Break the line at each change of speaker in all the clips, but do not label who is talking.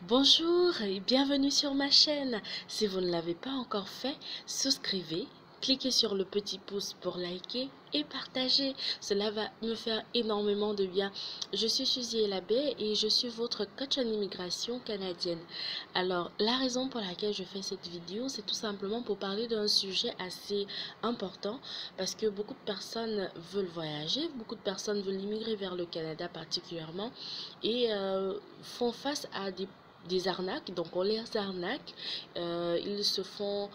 Bonjour et bienvenue sur ma chaîne. Si vous ne l'avez pas encore fait, souscrivez, cliquez sur le petit pouce pour liker et partager. Cela va me faire énormément de bien. Je suis Suzy Elabé et je suis votre coach en immigration canadienne. Alors, la raison pour laquelle je fais cette vidéo, c'est tout simplement pour parler d'un sujet assez important parce que beaucoup de personnes veulent voyager, beaucoup de personnes veulent immigrer vers le Canada particulièrement et font face à des arnaques. Donc on les arnaque, ils se font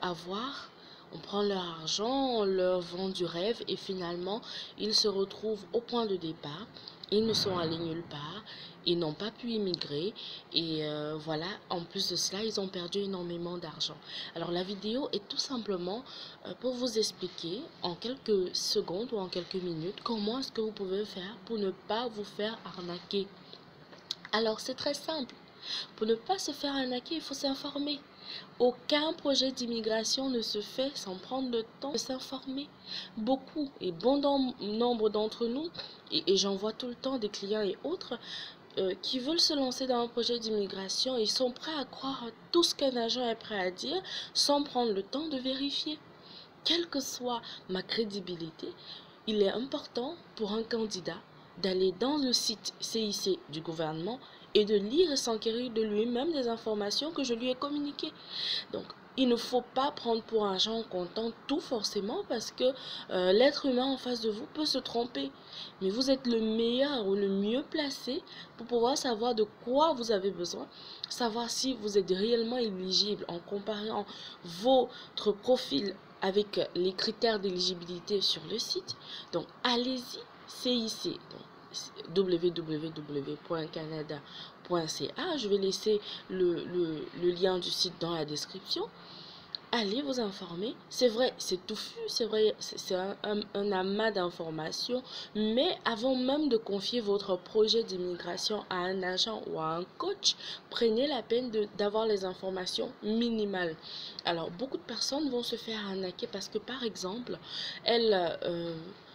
avoir, on prend leur argent, on leur vend du rêve et finalement ils se retrouvent au point de départ. Ils ne sont allés nulle part, ils n'ont pas pu immigrer et voilà, en plus de cela, ils ont perdu énormément d'argent. Alors la vidéo est tout simplement pour vous expliquer en quelques secondes ou en quelques minutes comment est-ce que vous pouvez faire pour ne pas vous faire arnaquer. Alors c'est très simple. Pour ne pas se faire arnaquer, il faut s'informer. Aucun projet d'immigration ne se fait sans prendre le temps de s'informer. Beaucoup et bon nombre d'entre nous, et j'en vois tout le temps des clients et autres, qui veulent se lancer dans un projet d'immigration, ils sont prêts à croire à tout ce qu'un agent est prêt à dire sans prendre le temps de vérifier. Quelle que soit ma crédibilité, il est important pour un candidat d'aller dans le site CIC du gouvernement et de lire et s'enquérir de lui-même des informations que je lui ai communiquées. Donc, il ne faut pas prendre pour argent comptant tout forcément parce que l'être humain en face de vous peut se tromper. Mais vous êtes le meilleur ou le mieux placé pour pouvoir savoir de quoi vous avez besoin, savoir si vous êtes réellement éligible en comparant votre profil avec les critères d'éligibilité sur le site. Donc, allez-y, CIC, www.canada.ca. Je vais laisser le lien du site dans la description. Allez vous informer. C'est vrai, c'est touffu, c'est vrai, c'est un amas d'informations, mais avant même de confier votre projet d'immigration à un agent ou à un coach, prenez la peine d'avoir les informations minimales. Alors, beaucoup de personnes vont se faire arnaquer parce que, par exemple, elles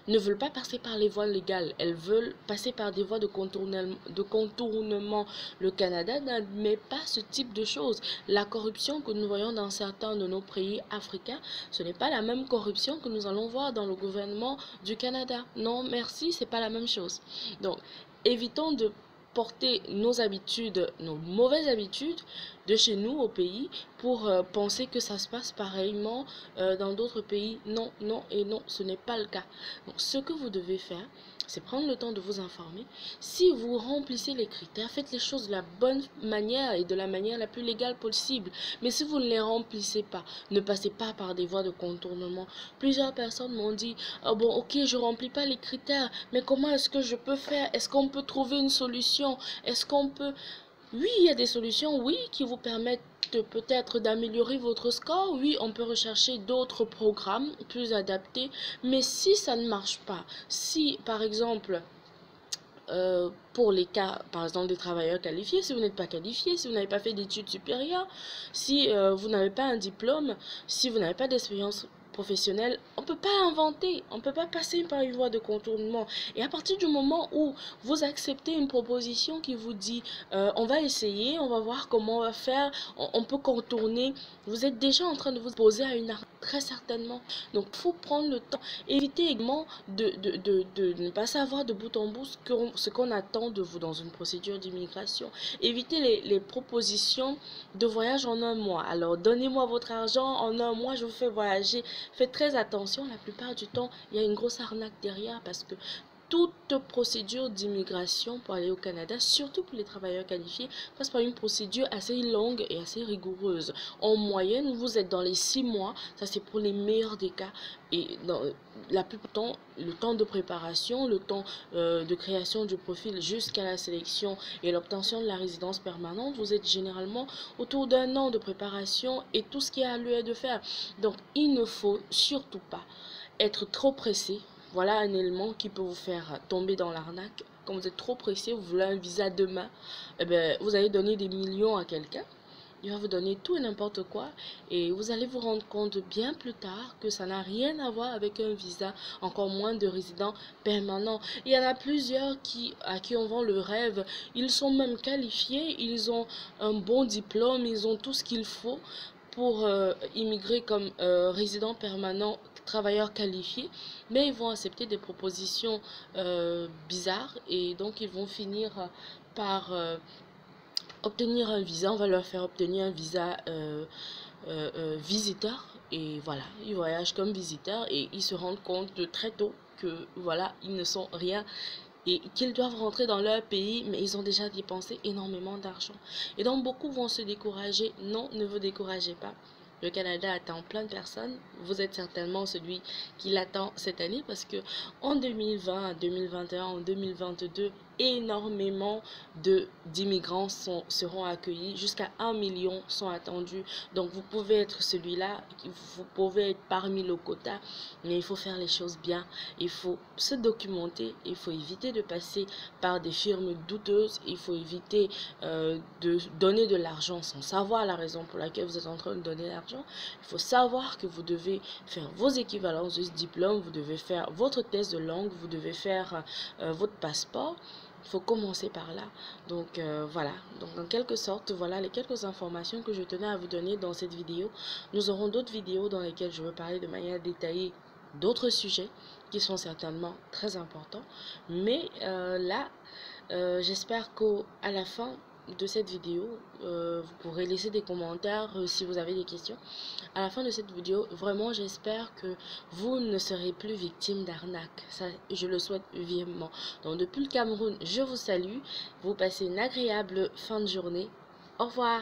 ne veulent pas passer par les voies légales, elles veulent passer par des voies de contournement. Le Canada n'admet pas ce type de choses. La corruption que nous voyons dans certains de nos pays africains, ce n'est pas la même corruption que nous allons voir dans le gouvernement du Canada. Non, merci, c'est pas la même chose. Donc, évitons de porter nos habitudes, nos mauvaises habitudes de chez nous au pays pour penser que ça se passe pareillement dans d'autres pays. Non, non et non, ce n'est pas le cas. Donc, ce que vous devez faire, c'est prendre le temps de vous informer. Si vous remplissez les critères, faites les choses de la bonne manière et de la manière la plus légale possible. Mais si vous ne les remplissez pas, ne passez pas par des voies de contournement. Plusieurs personnes m'ont dit, oh bon, ok, je ne remplis pas les critères, mais comment est-ce que je peux faire? Est-ce qu'on peut trouver une solution? Est-ce qu'on peut... Oui, il y a des solutions, oui, qui vous permettent peut-être d'améliorer votre score. Oui, on peut rechercher d'autres programmes plus adaptés. Mais si ça ne marche pas, si par exemple, pour les cas, par exemple, des travailleurs qualifiés, si vous n'êtes pas qualifié, si vous n'avez pas fait d'études supérieures, si vous n'avez pas un diplôme, si vous n'avez pas d'expérience professionnelle, on ne peut pas inventer, on ne peut pas passer par une voie de contournement. Et à partir du moment où vous acceptez une proposition qui vous dit on va essayer, on va voir comment on va faire, on peut contourner, vous êtes déjà en train de vous poser à une arme, très certainement. Donc il faut prendre le temps. Évitez également de ne pas savoir de bout en bout ce qu'on attend de vous dans une procédure d'immigration. Évitez les propositions de voyage en un mois. Alors donnez-moi votre argent, en un mois je vous fais voyager. Faites très attention, la plupart du temps il y a une grosse arnaque derrière parce que toute procédure d'immigration pour aller au Canada, surtout pour les travailleurs qualifiés, passe par une procédure assez longue et assez rigoureuse. En moyenne, vous êtes dans les 6 mois, ça c'est pour les meilleurs des cas. Et dans la plupart du temps, le temps de préparation, le temps de création du profil jusqu'à la sélection et l'obtention de la résidence permanente, vous êtes généralement autour d'un an de préparation et tout ce qui a lieu de faire. Donc, il ne faut surtout pas être trop pressé. Voilà un élément qui peut vous faire tomber dans l'arnaque. Quand vous êtes trop pressé, vous voulez un visa demain, eh bien, vous allez donner des millions à quelqu'un. il va vous donner tout et n'importe quoi et vous allez vous rendre compte bien plus tard que ça n'a rien à voir avec un visa, encore moins de résident permanent. Il y en a plusieurs à qui on vend le rêve. Ils sont même qualifiés, ils ont un bon diplôme, ils ont tout ce qu'il faut pour immigrer comme résident permanent, travailleurs qualifiés, mais ils vont accepter des propositions bizarres et donc ils vont finir par obtenir un visa. On va leur faire obtenir un visa visiteur et voilà, ils voyagent comme visiteurs et ils se rendent compte de très tôt que voilà, ils ne sont rien et qu'ils doivent rentrer dans leur pays, mais ils ont déjà dépensé énormément d'argent. Et donc beaucoup vont se décourager. Non, ne vous découragez pas. Le Canada attend plein de personnes. Vous êtes certainement celui qui l'attend cette année parce que en 2020, 2021, en 2022, énormément d'immigrants seront accueillis. Jusqu'à 1 million sont attendus. Donc vous pouvez être celui-là, vous pouvez être parmi le quota, mais il faut faire les choses bien. Il faut se documenter, il faut éviter de passer par des firmes douteuses, il faut éviter de donner de l'argent sans savoir la raison pour laquelle vous êtes en train de donner l'argent. Il faut savoir que vous devez faire vos équivalences de ce diplôme, vous devez faire votre test de langue, vous devez faire votre passeport. Il faut commencer par là. Donc voilà, donc en quelque sorte, voilà les quelques informations que je tenais à vous donner dans cette vidéo. Nous aurons d'autres vidéos dans lesquelles je vais parler de manière détaillée d'autres sujets qui sont certainement très importants. Mais là, j'espère qu'à la fin de cette vidéo, vous pourrez laisser des commentaires si vous avez des questions. À la fin de cette vidéo, vraiment, j'espère que vous ne serez plus victime d'arnaque. Ça, je le souhaite vivement. Donc, depuis le Cameroun, je vous salue. Vous passez une agréable fin de journée. Au revoir.